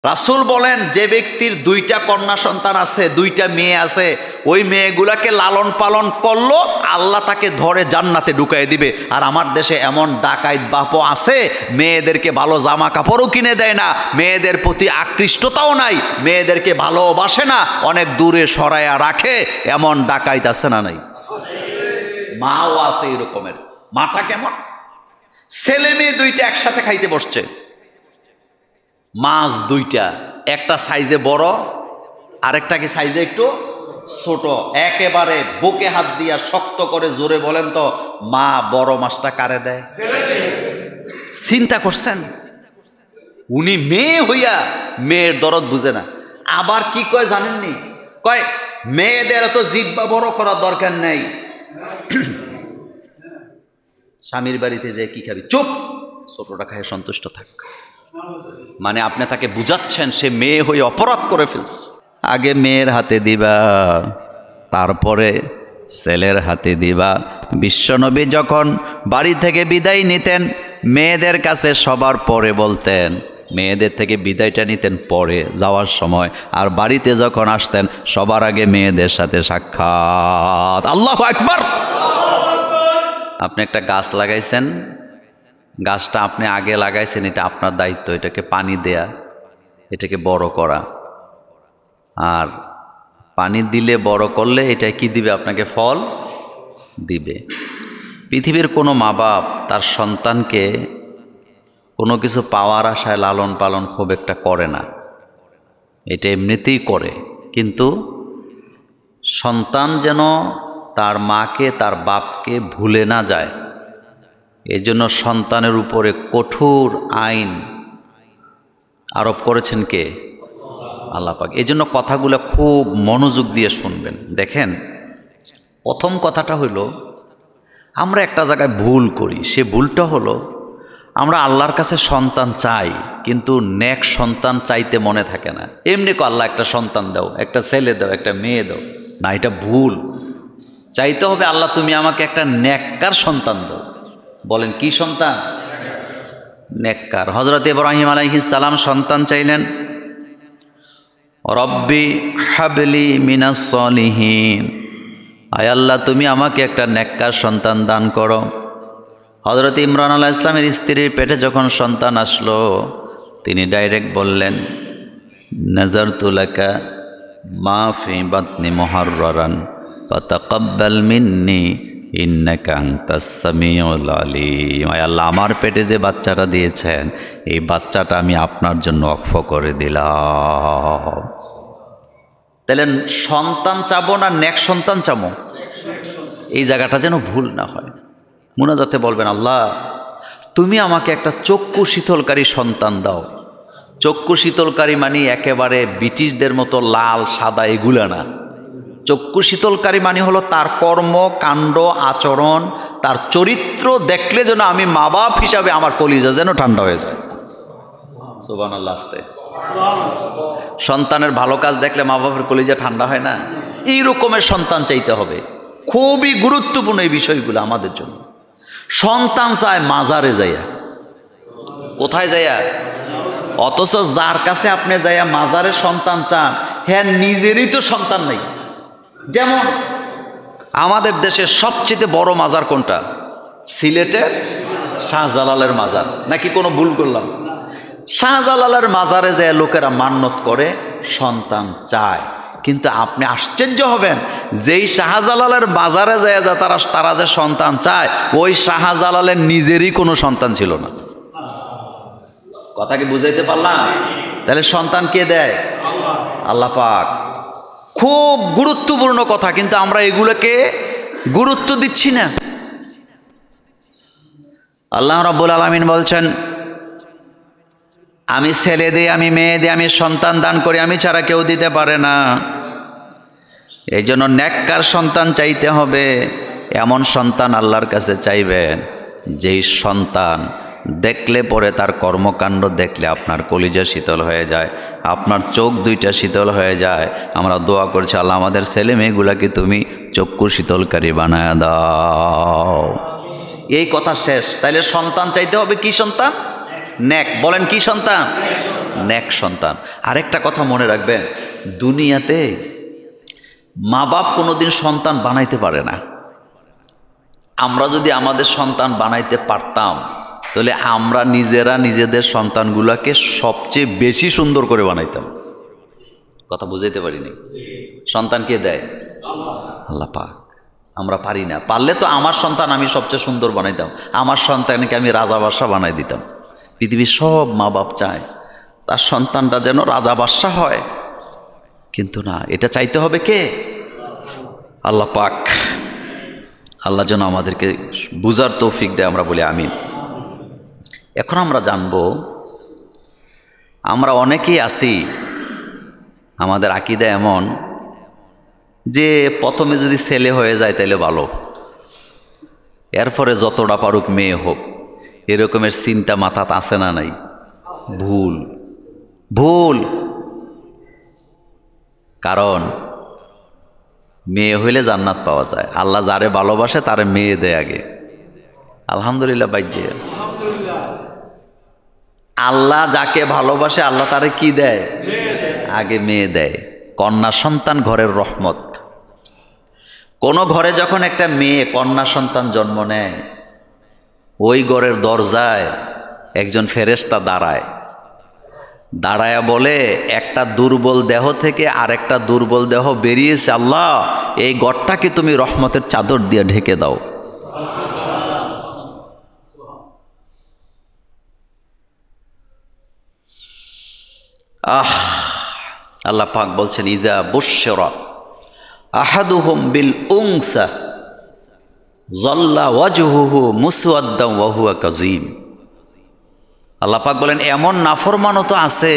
রাসূল বলেন, যে ব্যক্তির 2টা কন্যা সন্তান আছে, 2টা মেয়ে আছে, ওই মেয়েগুলাকে লালন পালন করলো, আল্লাহ তাকে ধরে জান্নাতে ঢুকাই দিবে। আর আমার দেশে এমন ডাকাইত বাপও আছে, মেয়েদেরকে ভালো জামা কাপড়ও কিনে দেয় না, মেয়েদের প্রতি আকৃষ্টতাও নাই, মেয়েদেরকে ভালোবাসে না, অনেক দূরে সরাইয়া রাখে। এমন ডাকাইত আছে না নাই? মাও আছে এরকমের। মাটা কেমন? ছেলে মেয়ে 2টা একসাথে খাইতে বসছে, মাছ 2টা, একটা সাইজে বড়, আরেকটাকে সাইজে একটু ছোট। একেবারে বুকে হাত দিয়া শক্ত করে জোরে বলেন তো, মা বড় মাছটা কারে দেয়? চিন্তা করছেন? উনি মেয়ে হইয়া মেয়ের দরদ বুঝে না। আবার কি কয় জানেননি? কয় মেয়েদের তো জিহ্বা বড় করার দরকার নেই, স্বামীর বাড়িতে যে কি খাবি, চুপ, ছোটটা খায় সন্তুষ্ট থাক। মানে আপনি তাকে বুঝাচ্ছেন সে মেয়ে হয়ে অপরাধ করে ফেলছে। আগে মেয়ের হাতে দিবা, তারপরে ছেলের হাতে দিবা। বিশ্বনবী যখন বাড়ি থেকে বিদায় নিতেন, মেয়েদের কাছে সবার পরে বলতেন, মেয়েদের থেকে বিদায়টা নিতেন পরে যাওয়ার সময়, আর বাড়িতে যখন আসতেন সবার আগে মেয়েদের সাথে সাক্ষাৎ। আল্লাহু আকবার। আপনি একটা গাছ লাগাইছেন, গাছটা আপনি আগে লাগাইছেন, এটা আপনার দায়িত্ব, এটাকে পানি দেয়া, এটাকে বড় করা। আর পানি দিলে বড় করলে এটা কি দিবে? আপনাকে ফল দিবে। পৃথিবীর কোনো মা বাপ তার সন্তানকে কোনো কিছু পাওয়ার আশায় লালন পালন খুব একটা করে না, এটা এমনিতেই করে। কিন্তু সন্তান যেন তার মাকে তার বাপকে ভুলে না যায়, এই জন্য সন্তানের উপরে কঠোর আইন আরোপ করেছেন কে? আল্লাহ পাক। এই জন্য কথাগুলো খুব মনোযোগ দিয়ে শুনবেন। দেখেন, প্রথম কথাটা হলো, আমরা একটা জায়গায় ভুল করি। সে ভুলটা হলো, আমরা আল্লাহর কাছে সন্তান চাই, কিন্তু নেক সন্তান চাইতে মনে থাকে না। এমনি কো আল্লাহ একটা সন্তান দাও, একটা ছেলে দাও, একটা মেয়ে দাও, না, এটা ভুল। চাইতে হবে, আল্লাহ তুমি আমাকে একটা নেককার সন্তান দাও। বলেন কি সন্তান? নেককার। হযরত ইব্রাহিম আলাইহিস সালাম সন্তান চাইলেন, রব্বি হাবলি মিনাস সলিহিন, আয় আল্লাহ তুমি আমাকে একটা নেককার সন্তান দান করো। হযরত ইমরান আলাইহিস সালামের স্ত্রীর পেটে যখন সন্তান আসলো, তিনি ডাইরেক্ট বললেন, নাযারতু লাকা মা ফি বাতনি মুহাররারান ফাতাকাব্বাল মিন্নি ইন্নাকা আনতাস সামিউল আলিম। আয় আল্লাহ আমার পেটে যে বাচ্চাটা দিয়েছেন, এই বাচ্চাটা আমি আপনার জন্য ওয়াকফ করে দিলাম। তাহলে সন্তান চাবো না নেক সন্তান চাবো? এই জায়গাটা যেন ভুল না হয়। মুনাজাতে বলবেন, আল্লাহ তুমি আমাকে একটা চক্ষু শীতলকারী সন্তান দাও। চক্ষু শীতলকারী মানে একেবারে ব্রিটিশদের মতো লাল সাদা এগুলা না। চক্ষু শীতলকারী মানে হলো তার কর্ম কাণ্ড আচরণ, তার চরিত্র দেখলে যেন আমি মা বাপ হিসাবে আমার কলিজা যেন ঠান্ডা হয়ে যায়। সুবহানাল্লাহ। আস্তে। সন্তানের ভালো কাজ দেখলে মা বাপের কলিজা ঠান্ডা হয় না? এই রকমের সন্তান চাইতে হবে। খুবই গুরুত্বপূর্ণ এই বিষয়গুলো আমাদের জন্য। সন্তান চায় মাজারে যাইয়া। কোথায় যাইয়া? অথচ যার কাছে আপনি যাইয়া মাজারে সন্তান চান, হ্যাঁ নিজেরই তো সন্তান নেই। যেমন আমাদের দেশের সবচেয়ে বড় মাজার কোনটা? সিলেটের শাহজালালের মাজার। নাকি কোনো ভুল করলাম? শাহজালালের মাজারে যায় লোকেরা মান্যত করে, সন্তান চায়। কিন্তু আপনি আশ্চর্য হবেন, যেই শাহজালালের মাজারে যায় তারা যে সন্তান চায়, ওই শাহজালালের নিজেরই কোনো সন্তান ছিল না। কথা কি বুঝাইতে পারলাম? তাহলে সন্তান কে দেয়? আল্লাহ পাক। খুব গুরুত্বপূর্ণ কথা, কিন্তু আমরা এগুলোকে গুরুত্ব দিচ্ছি না। আল্লাহ রাব্বুল আলামিন বলছেন, আমি ছেলে দিই, আমি মেয়ে দিই, আমি সন্তান দান করি, আমি ছাড়া কেউ দিতে পারে না। এই জন্য নেককার সন্তান চাইতে হবে। এমন সন্তান আল্লাহর কাছে চাইবেন, যেই সন্তান দেখলে পরে তার কর্মকাণ্ড দেখলে আপনার কলিজা শীতল হয়ে যায়, আপনার চোখ দুইটা শীতল হয়ে যায়। আমরা দোয়া করছি, আল্লাহ আমাদের ছেলে মেয়েগুলাকে তুমি চক্ষু শীতলকারী বানায় দাও। এই কথা শেষ। তাইলে সন্তান চাইতে হবে কি সন্তান? নেক। বলেন কি সন্তান? নেক সন্তান। আরেকটা কথা মনে রাখবেন, দুনিয়াতে মা বাপ কোনোদিন সন্তান বানাইতে পারে না। আমরা যদি আমাদের সন্তান বানাইতে পারতাম, তাহলে আমরা নিজেরা নিজেদের সন্তানগুলোকে সবচেয়ে বেশি সুন্দর করে বানাইতাম। কথা বুঝাইতে পারিনি? সন্তান কে দেয়? আল্লাহ পাক। আমরা পারি না। পারলে তো আমার সন্তান আমি সবচেয়ে সুন্দর বানাইতাম, আমার সন্তানকে আমি রাজা বাদশাহ বানাই দিতাম। পৃথিবীর সব মা বাপ চায় তার সন্তানটা যেন রাজা বাদশাহ হয়, কিন্তু না, এটা চাইতে হবে কে? আল্লাহ পাক। আল্লাহ যেন আমাদেরকে বুঝার তৌফিক দেয়, আমরা বলি আমিন। এখন আমরা জানব, আমরা অনেকেই আছি, আমাদের আকীদা এমন যে প্রথমে যদি ছেলে হয়ে যায় তাহলে ভালো, এরপরে যতটা পারুক মেয়ে হোক, এরকমের চিন্তা মাথাতে আসে না? নাই? ভুল, ভুল। কারণ মেয়ে হইলে জান্নাত পাওয়া যায়। আল্লাহ যারে ভালোবাসে তারে মেয়ে দেয় আগে। আলহামদুলিল্লাহ বাইজে। আল্লাহ যাকে ভালোবাসে আল্লাহ তারে কি দেয়? আগে মেয়ে দেয়। কন্যা সন্তান ঘরের রহমত। কোন ঘরে যখন একটা মেয়ে কন্যা সন্তান জন্ম নেয়, ওই ঘরের দরজায় একজন ফেরেশতা দাঁড়ায়, দাঁড়ায়া বলে, একটা দুর্বল দেহ থেকে আরেকটা দুর্বল দেহ বেরিয়েছে, আল্লাহ এই ঘরটাকে তুমি রহমতের চাদর দিয়ে ঢেকে দাও। আল্লাহ পাক বলছেন, ইজা বুশরা আহাদুহুম বিল উনসা যাল্লা ওয়াজহুহু মুসওয়াদ্দান ওয়া হুয়া কাযীম। আল্লাহ পাক বলেন, এমন নাফরমানও তো আছে,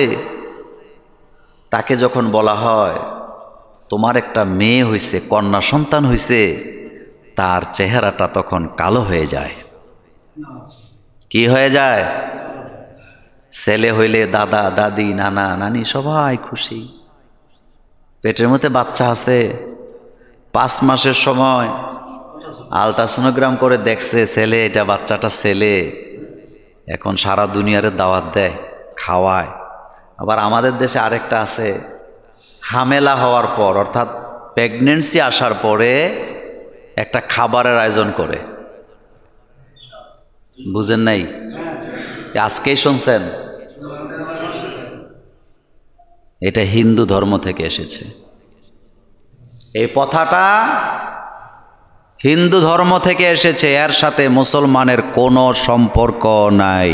তাকে যখন বলা হয় তোমার একটা মেয়ে হইছে, কন্যা সন্তান হইছে, তার চেহারাটা তখন কালো হয়ে যায়। কি হয়ে যায়? ছেলে হইলে দাদা দাদি নানা নানি সবাই খুশি, পেটের মধ্যে বাচ্চা আছে, 5 মাসের সময় আলট্রাসোনোগ্রাম করে দেখছে ছেলে, এটা বাচ্চাটা ছেলে। এখন সারা দুনিয়ারে দাওয়াত দেয়, খাওয়ায়। আবার আমাদের দেশে আরেকটা আছে, হামেলা হওয়ার পর অর্থাৎ প্রেগনেন্সি আসার পরে একটা খাবারের আয়োজন করে। বুঝেন নাই? আজকেই শুনছেন? এটা হিন্দু ধর্ম থেকে এসেছে। এই কথাটা হিন্দু ধর্ম থেকে এসেছে, এর সাথে মুসলমানের কোনো সম্পর্ক নাই।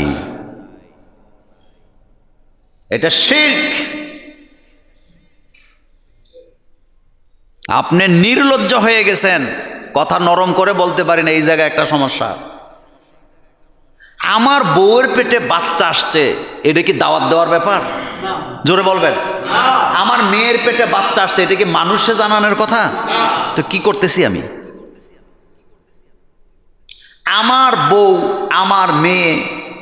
এটা শিরক। আপনি নির্লজ্জ হয়ে গেছেন, কথা নরম করে বলতে পারেন, এই জায়গায় একটা সমস্যা। আমার বউয়ের পেটে বাচ্চা আসছে, এটা কি দাওয়াত দেওয়ার ব্যাপার? জোরে বলবেন। আমার মেয়ের পেটে বাচ্চা আসছে, এটা কি মানুষে জানানোর কথা? তো কি করতেছি আমি? আমার বউ, আমার মেয়ে,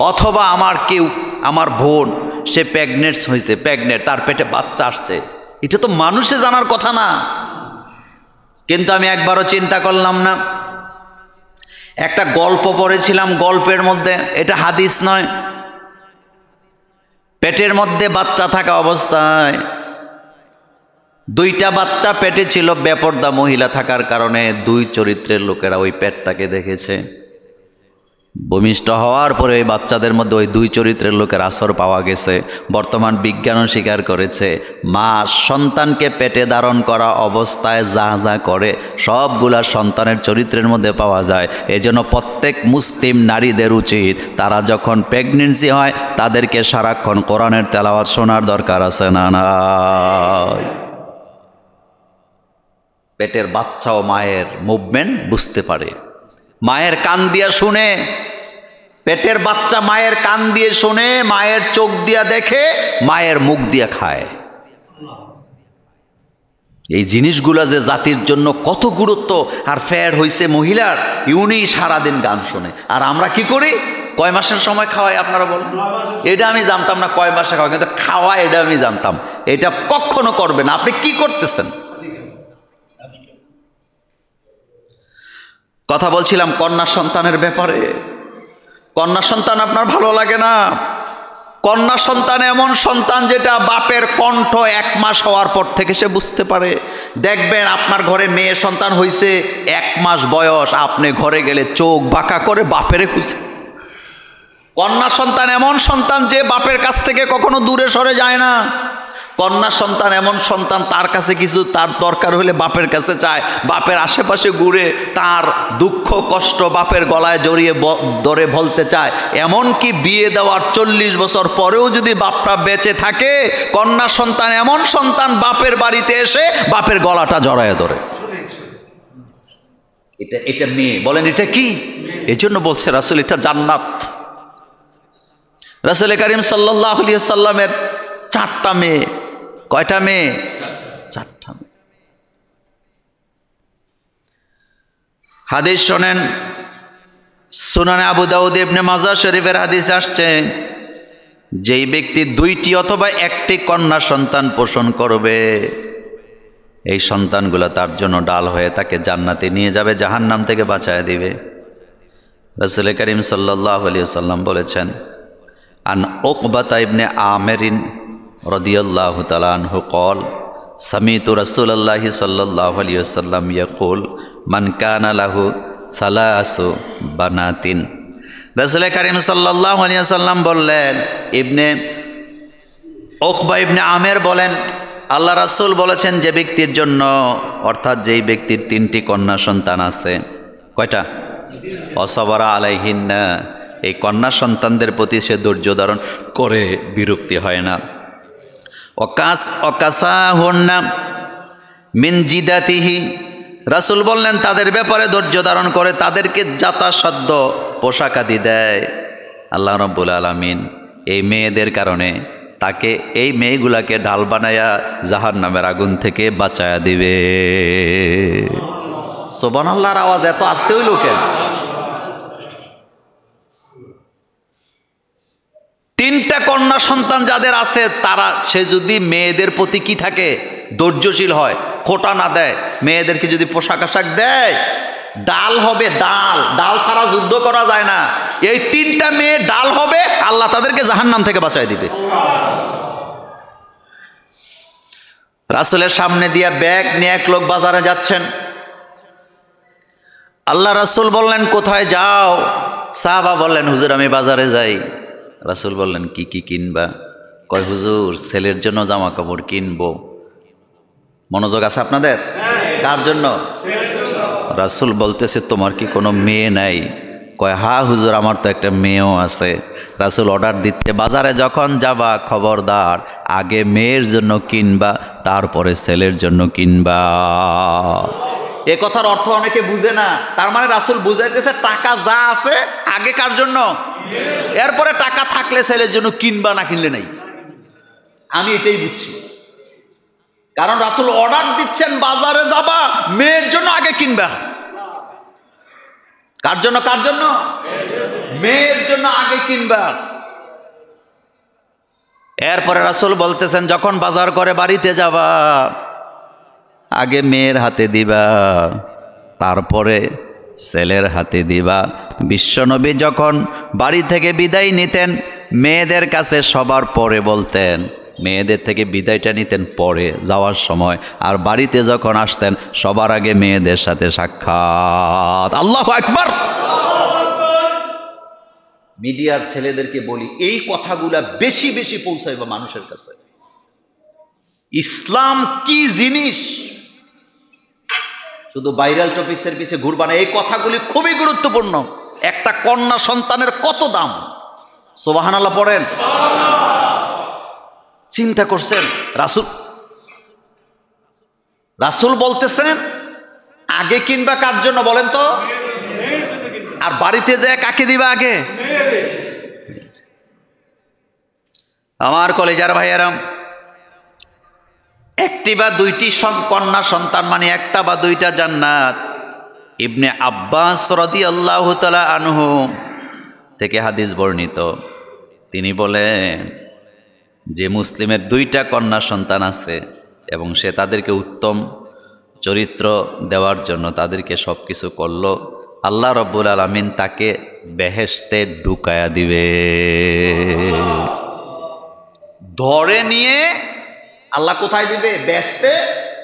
অথবা আমার কেউ, আমার বোন, সে প্রেগনেন্ট হয়েছে, তার পেটে বাচ্চা আসছে, এটা তো মানুষে জানার কথা না। কিন্তু আমি একবারও চিন্তা করলাম না। একটা গল্প পড়েছিলাম, গল্পের মধ্যে, এটা হাদিস নয়, পেটের মধ্যে বাচ্চা থাকা অবস্থায় 2টা বাচ্চা পেটে ছিল। বেপরদা মহিলা থাকার কারণে 2 চরিত্রের লোকেরা ওই পেটটাকে দেখেছে। ভূমিষ্ঠ হওয়ার পরে ওই বাচ্চাদের মধ্যে ওই 2 চরিত্রের লোকের আসর পাওয়া গেছে। বর্তমান বিজ্ঞানও স্বীকার করেছে, মা সন্তানকে পেটে ধারণ করা অবস্থায় যা যা করে সবগুলা সন্তানের চরিত্রের মধ্যে পাওয়া যায়। এজন্য প্রত্যেক মুসলিম নারীদের উচিত, তারা যখন প্রেগনেন্সি হয় তাদেরকে সারাক্ষণ কোরআনের তেলাওয়াত শোনার দরকার আছে না? না, পেটের বাচ্চা ও মায়ের মুভমেন্ট বুঝতে পারে, মায়ের কান দিয়া শুনে। পেটের বাচ্চা মায়ের কান দিয়ে শোনে, মায়ের চোখ দিয়া দেখে, মায়ের মুখ দিয়া খায়। এই জিনিসগুলা যে জাতির জন্য কত গুরুত্ব। আর ফ্যাড হইছে মহিলার, ইউনি সারাদিন গান শোনে। আর আমরা কি করি? কয় মাসের সময় খাওয়াই আপনারা বলেন? এটা আমি জানতাম না কয় মাসে খাওয়াই, কিন্তু খাওয়া এটা আমি জানতাম। এটা কখনো করবে না। আপনি কি করতেছেন? কথা বলছিলাম কন্যা সন্তানের ব্যাপারে। কন্যা সন্তান আপনার ভালো লাগে না? কন্যা সন্তান এমন সন্তান যেটা বাপের কণ্ঠ 1 মাস হওয়ার পর থেকে সে বুঝতে পারে। দেখবেন আপনার ঘরে মেয়ে সন্তান হইছে, 1 মাস বয়স, আপনি ঘরে গেলে চোখ বাঁকা করে বাপেরে খুঁজে। কন্যা সন্তান এমন সন্তান যে বাপের কাছ থেকে কখনো দূরে সরে যায় না। কন্যা সন্তান এমন সন্তান, তার কাছে কিছু তার দরকার হলে বাপের কাছে চায়, বাপের আশেপাশে ঘুরে তার দুঃখ কষ্ট বাপের গলায় জড়িয়ে ধরে বলতে চায়। এমনকি বিয়ে দেওয়ার 40 বছর পরেও যদি বাপটা বেঁচে থাকে, কন্যা সন্তান এমন সন্তান বাপের বাড়িতে এসে বাপের গলাটা জড়ায় ধরে। এটা মেয়ে, বলেন এটা কি? এই জন্য বলছে রাসূল এটা জান্নাত। রাসূল করিম সাল্লাল্লাহু আলাইহি ওয়াসাল্লামের 4টা মেয়ে। কয়টা মেয়ে? 4টা মেয়ে। হাদিস শোনেন, সুনানে আবু দাউদ ইবনে মাজাহ শরীফের হাদিস আসছে, যেই ব্যক্তি 2টি অথবা 1টি কন্যা সন্তান পোষণ করবে, এই সন্তানগুলো তার জন্য ডাল হয়ে তাকে জান্নাতে নিয়ে যাবে, জাহান্নাম থেকে বাঁচায় দিবে। রাসূল করিম সাল্লাল্লাহু আলাইহি ওয়াসাল্লাম বলেছেন, আন উকবাতা ইবনে আমিরিন রাদিয়াল্লাহু তাআলা আনহু قال সামিতু রাসূলুল্লাহি সাল্লাল্লাহু আলাইহি ওয়াসাল্লাম ইয়াকুল মান কানা লাহু সালাসু বানাতিন। রাসূল করিম সাল্লাল্লাহু আলাইহি ওয়াসাল্লাম বললেন, ইবনে উকবা ইবনে আমির বলেন, আল্লাহ রাসূল বলেছেন যে ব্যক্তির জন্য, অর্থাৎ যেই ব্যক্তির 3টি কন্যা সন্তান আছে, কয়টা? অসবরা আলাইহিন্না, এই কন্যা সন্তানদের প্রতি সে ধৈর্য ধারণ করে, বিরক্তি হয় না। অকাসাহুন্না মিন জিদাতিহি, রাসূল বললেন তাদের ব্যাপারে ধৈর্য ধারণ করে, তাদেরকে যথাসাধ্য পোশাক আদি দেয়। আল্লাহ রাব্বুল আলামিন এই মেয়েদের কারণে তাকে, এই মেয়েগুলাকে ঢাল বানায়া জাহান্নামের আগুন থেকে বাঁচায়া দিবে। সুবহানাল্লাহর আওয়াজ এত আস্তে হইল কেন? 3টা কন্যা সন্তান যাদের আছে, তারা, সে যদি মেয়েদের প্রতি কি থাকে, ধৈর্যশীল হয়, খোটা না দেয়, মেয়েদেরকে যদি পোশাক আশাক দেয়, ডাল হবে, ডাল। ডাল ছাড়া যুদ্ধ করা যায় না। এই 3টা মেয়ে ডাল হবে, আল্লাহ তাদেরকে জাহান্নাম থেকে বাঁচায় দিবে। রাসূলের সামনে দিয়ে ব্যাগ নিয়ে এক লোক বাজারে যাচ্ছেন। আল্লাহ রাসূল বললেন, কোথায় যাও? সাহাবা বললেন, হুজুর আমি বাজারে যাই। রাসূল বললেন, কি কি কিনবা? কয়, হুজুর ছেলের জন্য জামা কাপড় কিনবো। মনোযোগ আছে আপনাদের? কার জন্য? রাসূল বলতেছে, তোমার কি কোনো মেয়ে নাই? কয়, হ্যাঁ হুজুর আমার তো একটা মেয়েও আছে। রাসূল অর্ডার দিচ্ছে, বাজারে যখন যাবা খবরদার আগে মেয়ের জন্য কিনবা, তারপরে ছেলের জন্য কিনবা। এ কথার অর্থ অনেকে বুঝে না। তার মানে রাসূল বুঝাইতেছে টাকা যা আছে আগে কার জন্য, এরপরে টাকা থাকলে ছেলের জন্য কিনবা, না কিনলে নাই। আমি এটাই বুঝছি, কারণ রাসূল অর্ডার দিচ্ছেন বাজারে যাবা, মেয়ের জন্য আগে কিনবা। কার জন্য? কার জন্য? মেয়ের জন্য আগে কিনবা। এরপরে রাসূল বলতেছেন, যখন বাজার করে বাড়িতে যাবা আগে মেয়ের হাতে দিবা, তারপরে ছেলের হাতে দিবা। বিশ্বনবী যখন বাড়ি থেকে বিদায় নিতেন, মেয়েদের কাছে সবার পরে বলতেন, মেয়েদের থেকে বিদায়টা নিতেন পরে যাওয়ার সময়, আর বাড়িতে যখন আসতেন সবার আগে মেয়েদের সাথে সাক্ষাৎ। আল্লাহু আকবার। মিডিয়ার ছেলেদেরকে বলি, এই কথাগুলা বেশি বেশি পৌঁছাইবা মানুষের কাছে। ইসলাম কি জিনিস শুধু ভাইরাল টপিক্সের পিছে ঘুরবা না, এই কথাগুলি খুবই গুরুত্বপূর্ণ। একটা কন্যা সন্তানের কত দাম, সুবহানাল্লাহ পড়েন। চিন্তা করছেন, রাসূল বলতেছেন আগে কিনবা কার জন্য বলেন তো? আর বাড়িতে যায় কাকে দিবা আগে? আমার কলেজার ভাইয়েরাম, 1টি বা 2টি কন্যা সন্তান মানে 1টা বা 2টা জান্নাত। ইবনে আব্বাস রাদিয়াল্লাহু তাআলা আনহু থেকে হাদিস বর্ণিত, তিনি বলেন যে মুসলিমের 2টা কন্যা সন্তান আছে এবং সে তাদেরকে উত্তম চরিত্র দেওয়ার জন্য তাদেরকে সব কিছু করলো, আল্লাহ রাব্বুল আলামিন তাকে বেহেশতে ঢুকায়া দিবে। ধরে নিয়ে আল্লাহ কোথায় দিবে? বেহেশতে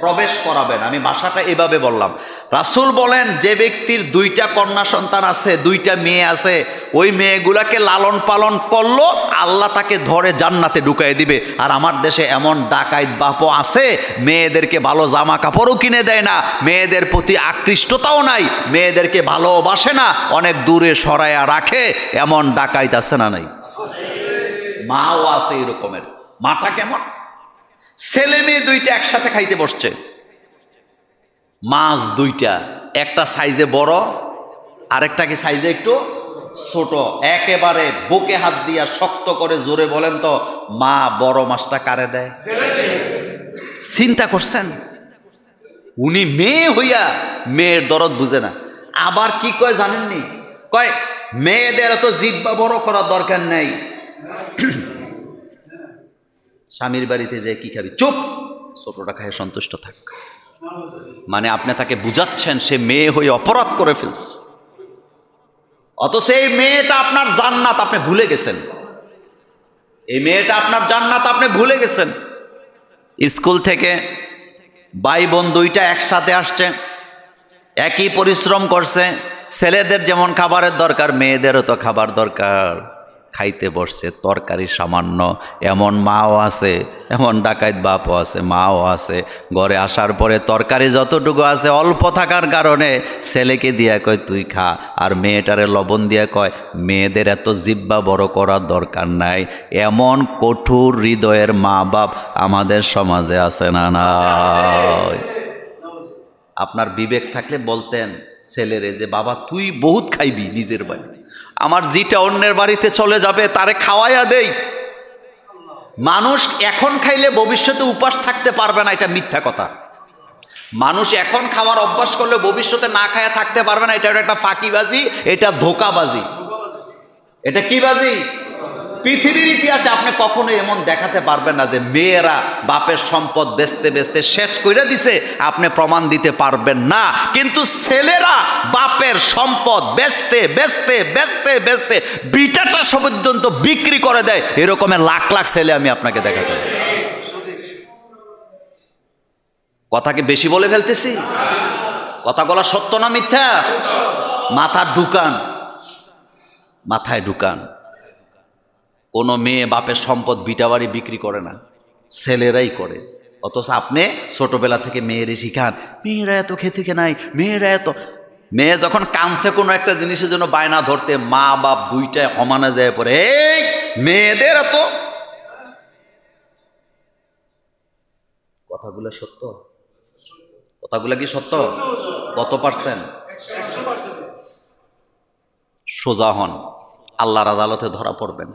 প্রবেশ করাবেন। আমি ভাষাটা এভাবে বললাম। রাসূল বলেন, যে ব্যক্তির 2টা কন্যা সন্তান আছে, 2টা মেয়ে আছে, ওই মেয়েগুলাকে লালন পালন করলো, আল্লাহ তাকে ধরে জান্নাতে ঢুকাই দিবে। আর আমার দেশে এমন ডাকাইত বাপও আছে, মেয়েদেরকে ভালো জামা কাপড়ও কিনে দেয় না, মেয়েদের প্রতি আকৃষ্টতাও নাই, মেয়েদেরকে ভালোবাসে না, অনেক দূরে সরাইয়া রাখে। এমন ডাকাইত আছে না নাই? মাও আছে এরকমের। মাটা কেমন? ছেলে মেয়ে 2টা একসাথে খাইতে বসছে, মাছ 2টা, একটা সাইজে বড়, আরেকটাকে সাইজে একটু ছোট। একেবারে বুকে হাত দিয়া শক্ত করে জোরে বলেন তো, মা বড় মাছটা কারে দেয়? চিন্তা করছেন? উনি মেয়ে হইয়া মেয়ের দরদ বুঝে না। আবার কি কয় জানেননি? কয় মেয়েদের এত জিহ্বা বড় করার দরকার নাই, স্বামীর বাড়িতে যে কি খাবি, চুপ, ছোটটা খায় সন্তুষ্ট থাক। মানে আপনি তাকে বুঝাচ্ছেন সে মেয়ে হয়ে অপরাধ করে ফেলছে, অথচ এই মেয়েটা আপনার জান্নাত আপনি ভুলে গেছেন। এই মেয়েটা আপনার জান্নাত আপনি ভুলে গেছেন। স্কুল থেকে ভাই বোন 2টা একসাথে আসছে, একই পরিশ্রম করছে। ছেলেদের যেমন খাবারের দরকার, মেয়েদেরও তো খাবার দরকার। খাইতে বসছে, তরকারি সামান্য। এমন মাও আছে, এমন ডাকাইত বাপও আছে, মাও আছে। ঘরে আসার পরে তরকারি যতটুকু আছে অল্প থাকার কারণে ছেলেকে দিয়া কয় তুই খা, আর মেয়েটারে লবণ দিয়া কয় মেয়েদের এত জিহ্বা বড় করার দরকার নাই। এমন কঠোর হৃদয়ের মা বাপ আমাদের সমাজে আছে না নাই? আপনার বিবেক থাকলে বলতেন ছেলেরে যে বাবা তুই বহুত খাইবি নিজের বাড়ি, আমার যেটা অন্যের বাড়িতে চলে যাবে তারে খাওয়াইয়া দেই। মানুষ এখন খাইলে ভবিষ্যতে উপাস থাকতে পারবে না, এটা মিথ্যা কথা। মানুষ এখন খাওয়ার অভ্যাস করলে ভবিষ্যতে না খায়া থাকতে পারবে না, এটা একটা ফাঁকিবাজি, এটা ধোকাবাজি। এটা কি বাজি? পৃথিবীর ইতিহাসে আপনি কখনো এমন দেখাতে পারবেন না যে মেয়েরা বাপের সম্পদ বেচতে বেচতে শেষ করে দিছে, আপনি প্রমাণ দিতে পারবেন না। কিন্তু ছেলেরা বাপের সম্পদ বেচতে বেচতে বেচতে বেচতে বিটা চাষ পর্যন্ত বিক্রি করে দেয়, এরকমের লাখ লাখ ছেলে আমি আপনাকে দেখাতে পারি। কথা কি বেশি বলে ফেলতেছি? কথা বলা সত্য না মিথ্যা? মাথার ঢুকান, মাথায় ঢুকান। কোনো মেয়ে বাপের সম্পদ বিটাবাড়ি বিক্রি করে না, ছেলেরাই করে। অথচ আপনি ছোটবেলা থেকে মেয়েরে শিখান মেয়েরা এত খেতে নাই, মেয়েরা এত। মেয়ে যখন কাঁদছে কোনো একটা জিনিসের জন্য বায়না ধরতে, মা বাপ 2টায় সমানে যায় পড়ে এই মেয়েদের এত। কথাগুলো সত্য? কথাগুলো কি সত্য? কত %? সোজা হন, আল্লাহর আদালতে ধরা পড়বেন।